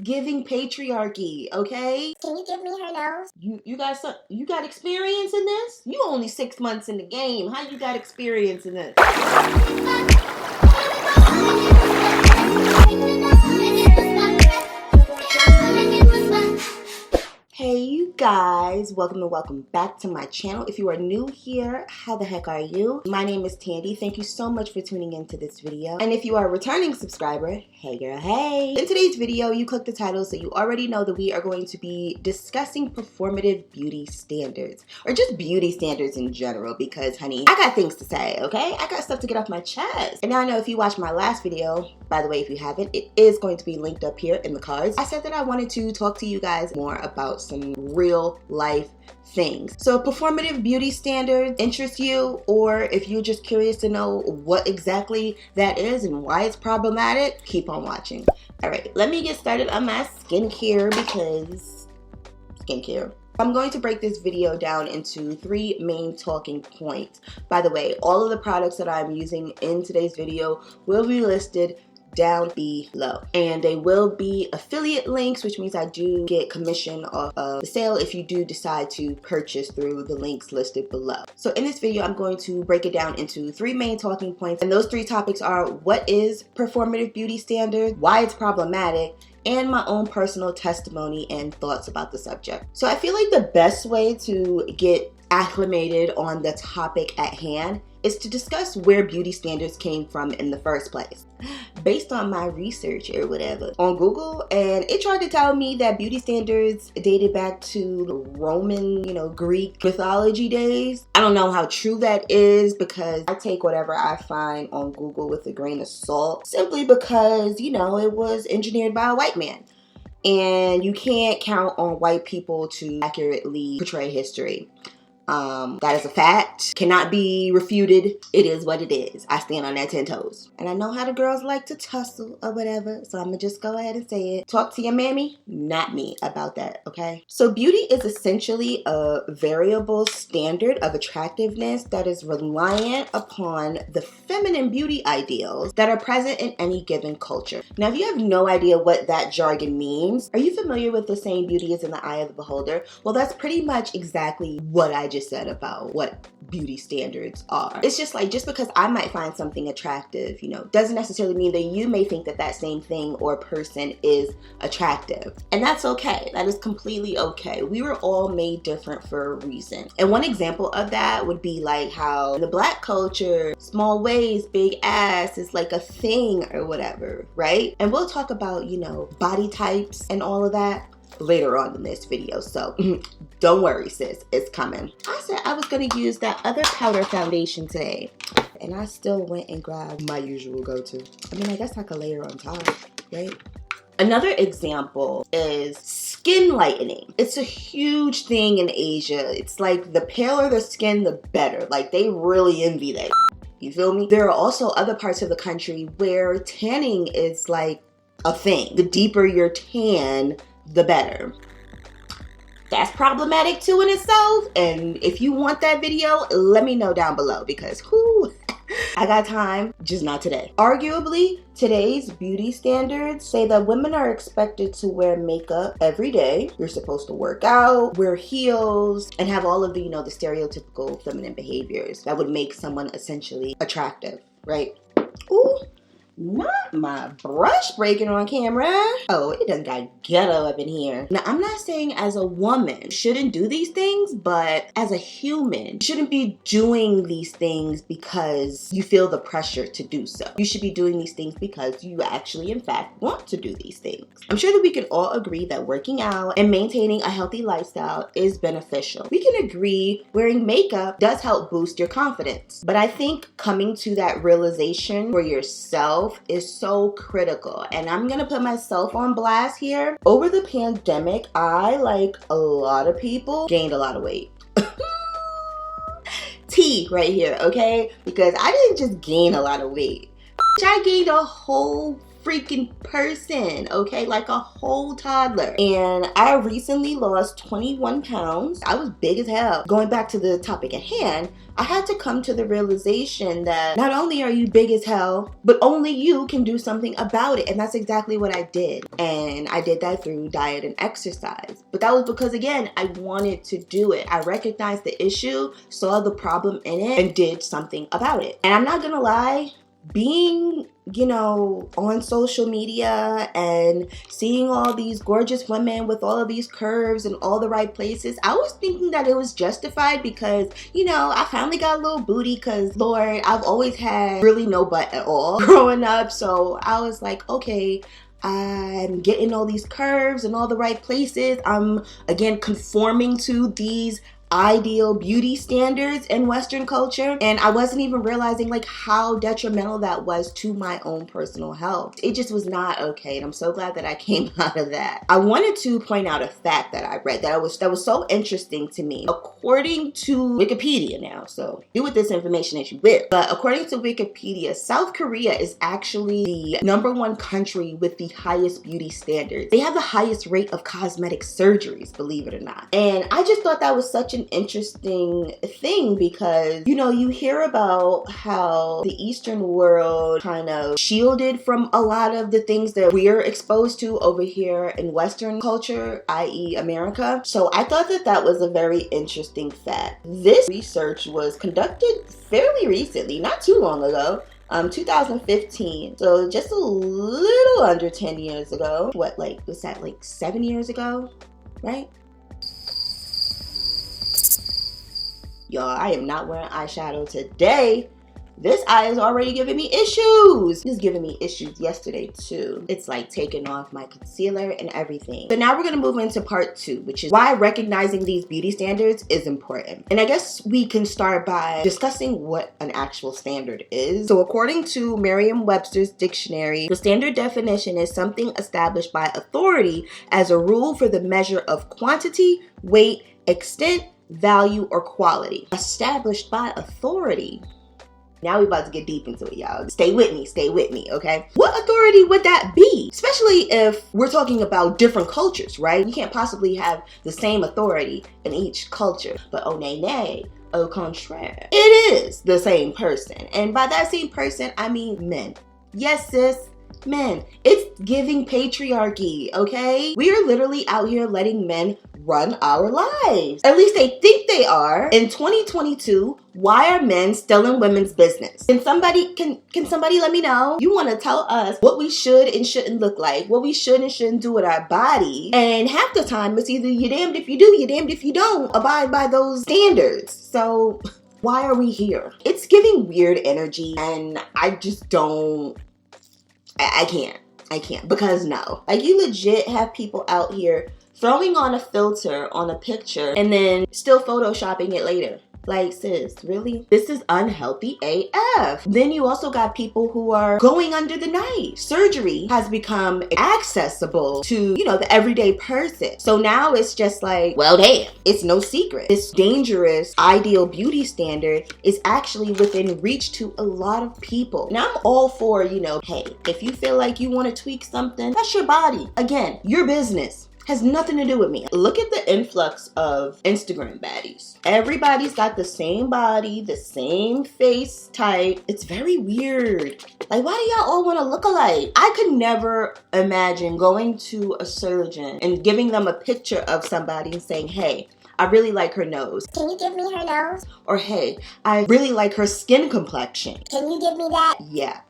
giving patriarchy, okay? Can you give me her nose? You got experience in this? You only 6 months in the game. How you got experience in this? Hey you guys, welcome back to my channel. If you are new here, how the heck are you? My name is Tandy. Thank you so much for tuning into this video. And if you are a returning subscriber, hey girl, hey. In today's video, you clicked the title, so you already know that we are going to be discussing performative beauty standards, or just beauty standards in general, because honey, I got things to say, okay? I got stuff to get off my chest. And now I know if you watched my last video, by the way, if you haven't, it is going to be linked up here in the cards. I said that I wanted to talk to you guys more about some real life things. So if performative beauty standards interest you, or if you're just curious to know what exactly that is and why it's problematic, keep on watching. All right, let me get started on my skincare, because skincare. I'm going to break this video down into 3 main talking points. By the way, all of the products that I'm using in today's video will be listed down below, and they will be affiliate links, which means I do get commission off of the sale if you do decide to purchase through the links listed below. So in this video, I'm going to break it down into 3 main talking points, and those 3 topics are: what is performative beauty standard, why it's problematic, and my own personal testimony and thoughts about the subject. So I feel like the best way to get acclimated on the topic at hand is to discuss where beauty standards came from in the first place. Based on my research or whatever on Google, and it tried to tell me that beauty standards dated back to the Roman, Greek mythology days. I don't know how true that is, because I take whatever I find on Google with a grain of salt, simply because, it was engineered by a white man. And you can't count on white people to accurately portray history. That is a fact, cannot be refuted. It is what it is. I stand on that 10 toes. And I know how the girls like to tussle or whatever, so I'm gonna just go ahead and say it. Talk to your mammy, not me, about that, okay? So beauty is essentially a variable standard of attractiveness that is reliant upon the feminine beauty ideals that are present in any given culture. Now, if you have no idea what that jargon means, are you familiar with the saying beauty is in the eye of the beholder? Well, that's pretty much exactly what I just said about what beauty standards are. It's just like, just because I might find something attractive, doesn't necessarily mean that you may think that that same thing or person is attractive. And that's okay. That is completely okay. We were all made different for a reason. And one example of that would be like how in the Black culture, small waist, big ass is like a thing or whatever, right? And we'll talk about, body types and all of that later on in this video, so don't worry sis, it's coming. I said I was gonna use that other powder foundation today, and I still went and grabbed my usual go-to. I guess I could layer on top, right? Another example is skin lightening. It's a huge thing in Asia. It's like the paler the skin, the better. Like, they really envy that. You feel me? There are also other parts of the country where tanning is like a thing. The deeper your tan, the better. That's problematic too in itself, and if you want that video, let me know down below, because I got time, just not today. Arguably, today's beauty standards say that women are expected to wear makeup every day. You're supposed to work out, wear heels, and have all of the, the stereotypical feminine behaviors that would make someone essentially attractive, right? Ooh. Not my brush breaking on camera. Oh, it done got ghetto up in here. Now, I'm not saying as a woman you shouldn't do these things, but as a human, you shouldn't be doing these things because you feel the pressure to do so. You should be doing these things because you actually, in fact, want to do these things. I'm sure that we can all agree that working out and maintaining a healthy lifestyle is beneficial. We can agree wearing makeup does help boost your confidence. But I think coming to that realization for yourself is so critical, and I'm gonna put myself on blast here. Over the pandemic, I, like a lot of people, gained a lot of weight. Tea right here, okay? Because I didn't just gain a lot of weight. I gained a whole freaking person, okay? Like a whole toddler. And I recently lost 21 pounds. I was big as hell. Going back to the topic at hand, I had to come to the realization that not only are you big as hell, but only you can do something about it. And that's exactly what I did. And I did that through diet and exercise. But that was because, again, I wanted to do it. I recognized the issue, saw the problem in it, and did something about it. And I'm not gonna lie, being, you know, on social media and seeing all these gorgeous women with all of these curves in all the right places, I was thinking that it was justified because, you know, I finally got a little booty because, Lord, I've always had really no butt at all growing up. So I was like, okay, I'm getting all these curves in all the right places. I'm, again, conforming to these ideal beauty standards in Western culture, and I wasn't even realizing like how detrimental that was to my own personal health. It just was not okay, and I'm so glad that I came out of that. I wanted to point out a fact that I read that was so interesting to me. According to Wikipedia now, so do with this information as you will, but according to Wikipedia, South Korea is actually the #1 country with the highest beauty standards. They have the highest rate of cosmetic surgeries, believe it or not. And I just thought that was such an interesting thing because, you know, you hear about how the Eastern world kind of shielded from a lot of the things that we're exposed to over here in Western culture, i.e. America. So I thought that that was a very interesting fact. This research was conducted fairly recently, not too long ago. 2015, so just a little under 10 years ago. What, like, was that like 7 years ago, right? Y'all, I am not wearing eyeshadow today. This eye is already giving me issues. It was giving me issues yesterday too. It's like taking off my concealer and everything. So now we're gonna move into part 2, which is why recognizing these beauty standards is important. And I guess we can start by discussing what an actual standard is. So according to Merriam-Webster's dictionary, the standard definition is something established by authority as a rule for the measure of quantity, weight, extent, value, or quality. Established by authority. Now we're about to get deep into it, y'all. Stay with me, okay? What authority would that be? Especially if we're talking about different cultures, right? You can't possibly have the same authority in each culture. But oh nay, au contraire, it is the same person. And by that same person, I mean men. Yes, sis. Men. It's giving patriarchy, okay? We are literally out here letting men run our lives. At least they think they are. In 2022, why are men still in women's business? Can somebody let me know? You want to tell us what we should and shouldn't look like, what we should and shouldn't do with our body. And half the time, it's either you're damned if you do, you're damned if you don't abide by those standards. So why are we here? It's giving weird energy, and I just don't. I can't, because no. Like, you legit have people out here throwing on a filter on a picture and then still photoshopping it later. Like, sis, really? This is unhealthy AF. Then you also got people who are going under the knife. Surgery has become accessible to, you know, the everyday person. So now it's just like, well, damn, it's no secret. This dangerous ideal beauty standard is actually within reach to a lot of people. And I'm all for, you know, hey, if you feel like you want to tweak something, that's your body. Again, your business. Has nothing to do with me. Look at the influx of Instagram baddies. Everybody's got the same body, the same face type. It's very weird. Like, why do y'all all want to look alike? I could never imagine going to a surgeon and giving them a picture of somebody and saying, hey, I really like her nose. Can you give me her nose? Or hey, I really like her skin complexion. Can you give me that? Yeah.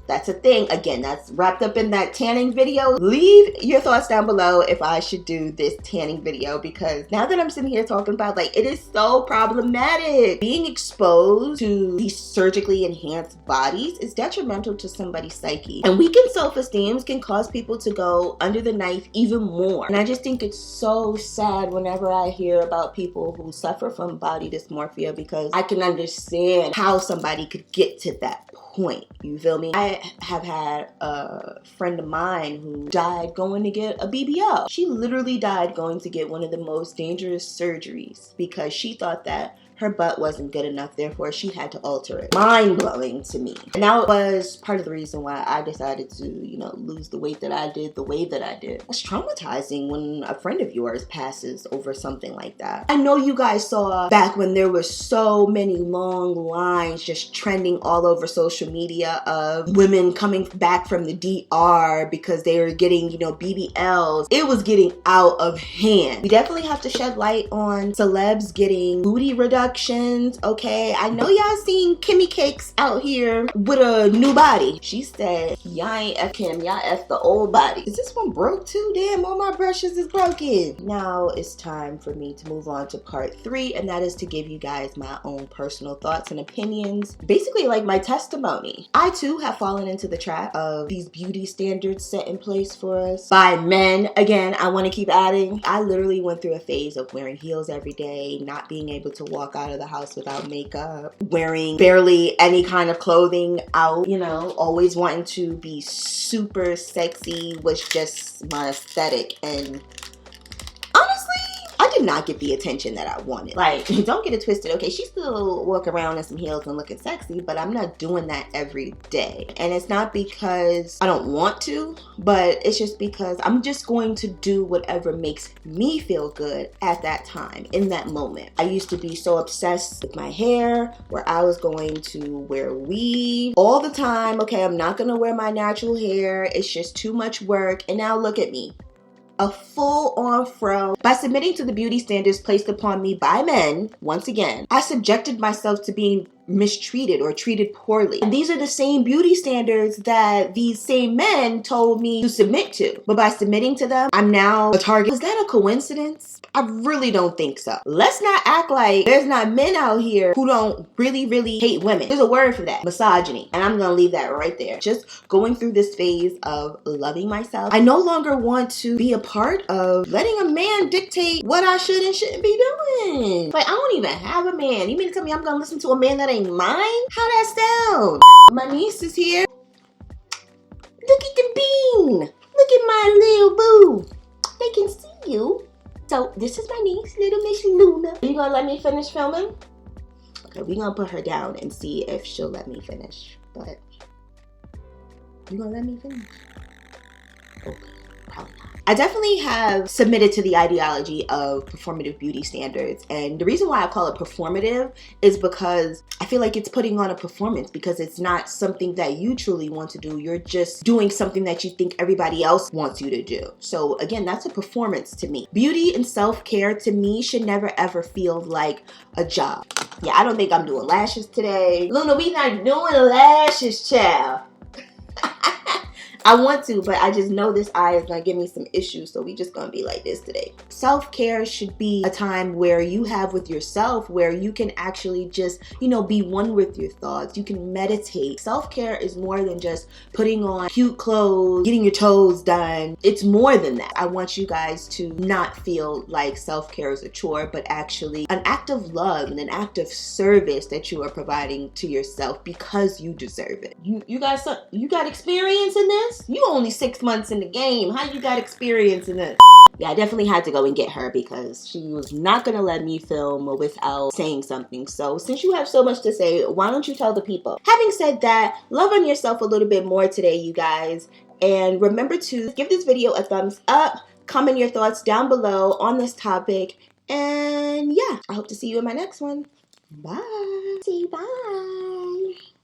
That's a thing. Again, that's wrapped up in that tanning video. Leave your thoughts down below if I should do this tanning video, because now that I'm sitting here talking about, like, it is so problematic. Being exposed to these surgically enhanced bodies is detrimental to somebody's psyche. And weakened self-esteem can cause people to go under the knife even more. And I just think it's so sad whenever I hear about people who suffer from body dysmorphia, because I can understand how somebody could get to that point. You feel me? I have had a friend of mine who died going to get a BBL. She literally died going to get one of the most dangerous surgeries because she thought that her butt wasn't good enough, therefore she had to alter it. Mind-blowing to me. And that was part of the reason why I decided to, you know, lose the weight that I did the way that I did. It's traumatizing when a friend of yours passes over something like that. I know you guys saw back when there were so many long lines just trending all over social media of women coming back from the DR because they were getting, you know, BBLs. It was getting out of hand. We definitely have to shed light on celebs getting booty reductions, okay? I know y'all seen Kimmy Cakes out here with a new body. She said, y'all ain't F Kim, y'all F the old body. Is this one broke too? Damn, all my brushes is broken. Now it's time for me to move on to part 3, and that is to give you guys my own personal thoughts and opinions. Basically like my testimony. I too have fallen into the trap of these beauty standards set in place for us by men. Again, I want to keep adding. I literally went through a phase of wearing heels every day, not being able to walk out of the house without makeup, wearing barely any kind of clothing out, you know, always wanting to be super sexy was just my aesthetic. And honestly, I did not get the attention that I wanted. Like, don't get it twisted, okay? She still walk around in some heels and looking sexy, but I'm not doing that every day. And it's not because I don't want to, but it's just because I'm just going to do whatever makes me feel good at that time, in that moment. I used to be so obsessed with my hair, where I was going to wear weave all the time. Okay, I'm not gonna wear my natural hair. It's just too much work. And now look at me. A full-on fro. By submitting to the beauty standards placed upon me by men, once again, I subjected myself to being mistreated or treated poorly. And these are the same beauty standards that these same men told me to submit to. But by submitting to them, I'm now a target. Is that a coincidence? I really don't think so. Let's not act like there's not men out here who don't really hate women. There's a word for that, misogyny. And I'm gonna leave that right there. Just going through this phase of loving myself. I no longer want to be a part of letting a man dictate what I should and shouldn't be doing. Like, I don't even have a man. You mean to tell me I'm gonna listen to a man that ain't mine? How that sound? My niece is here. Look at the bean. Look at my little boo. They can see you. So this is my niece, little Miss Luna. Are you gonna let me finish filming? Okay, we're gonna put her down and see if she'll let me finish. But you gonna let me finish? Okay, probably not. I definitely have submitted to the ideology of performative beauty standards. And the reason why I call it performative is because I feel like it's putting on a performance, because it's not something that you truly want to do. You're just doing something that you think everybody else wants you to do. So again, that's a performance to me. Beauty and self-care to me should never ever feel like a job. Yeah, I don't think I'm doing lashes today. Luna, we not doing lashes, child. I want to, but I just know this eye is gonna give me some issues, so we just gonna be like this today. Self-care should be a time where you have with yourself, where you can actually just, you know, be one with your thoughts. You can meditate. Self-care is more than just putting on cute clothes, getting your toes done. It's more than that. I want you guys to not feel like self-care is a chore, but actually an act of love and an act of service that you are providing to yourself because you deserve it. You got experience in this? You only 6 months in the game. How you got experience in this? Yeah, I definitely had to go and get her because she was not gonna let me film without saying something. So since you have so much to say, why don't you tell the people? Having said that, love on yourself a little bit more today, you guys. And remember to give this video a thumbs up, comment your thoughts down below on this topic. And yeah, I hope to see you in my next one. Bye. See you, bye.